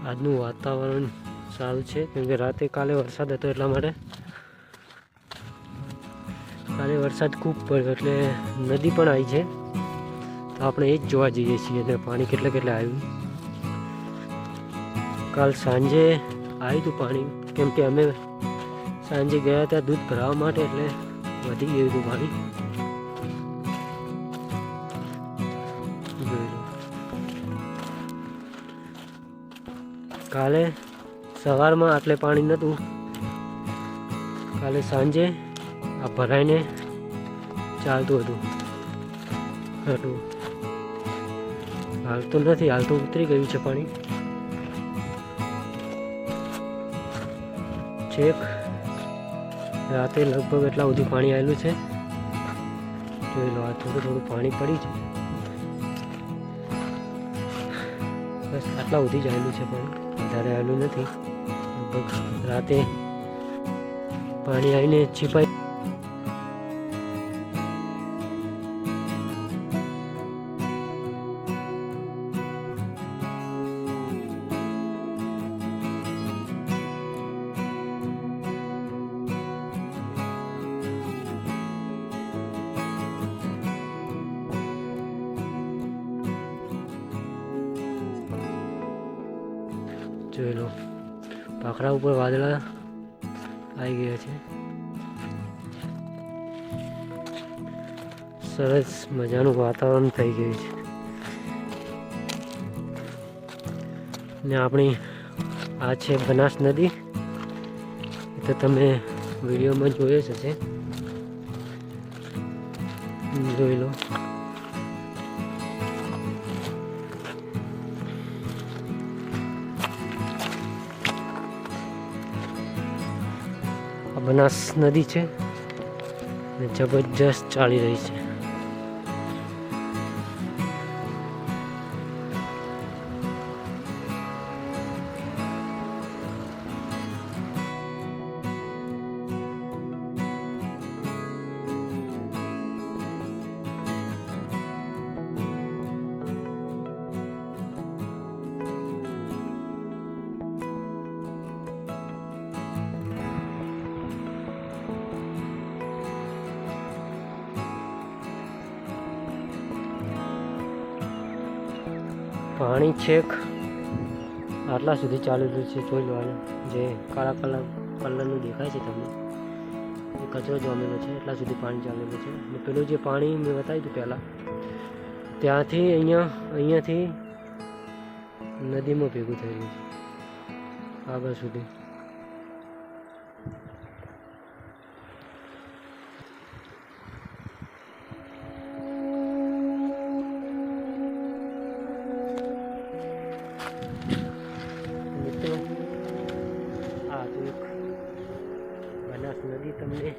આજનું વાતાવરણ સારું છે, કેમ કે રાતે કાલે વરસાદ હતો એટલા માટે. કાલે વરસાદ ખૂબ પડ્યો એટલે નદી પણ આવી છે, તો આપણે એ જ જોવા જઈએ છીએ અને પાણી કેટલે આવ્યું. કાલ સાંજે આવ્યું હતું પાણી, કેમ કે અમે સાંજે ગયા હતા દૂધ ભરાવવા માટે, એટલે વધી ગયું હતું પાણી. કાલે સવારમાં આટલે પાણી નહોતું, કાલે સાંજે આ ભરાઈને ચાલતું હતું. હાલ તો નથી, હાલ તો ઉતરી ગયું છે પાણી. છેક રાતે લગભગ એટલા સુધી પાણી આવેલું છે. જોઈ લો, આ થોડું પાણી પડી છે, બસ આટલા સુધી જ આવેલું છે પાણી, વધારે આવેલું નથી. લગભગ રાતે પાણી આવીને છીપાઈ. જોઈ લો, પાખડા ઉપર વાદળા આવી ગયા છે. સરસ મજાનું વાતાવરણ થઈ ગયું છે. ને આપણી આ છે બનાસ નદી, તો તમે વિડીયોમાં જોઈ જ હશે. જોઈ લો, બનાસ નદી છે ને જબરજસ્ત ચાલી રહી છે. પાણી છેક આટલા સુધી ચાલેલું છે. જોઈ લો, જે કાળા કલરનું દેખાય છે તમને, એ કચરો જમેલો છે, એટલા સુધી પાણી ચાલેલું છે. અને પેલું જે પાણી મેં બતાવ્યું હતું પહેલાં, ત્યાંથી અહીંયાથી નદીમાં ભેગું થઈ રહ્યું છે આગળ સુધી. આ તો એક બનાસ નદી તમને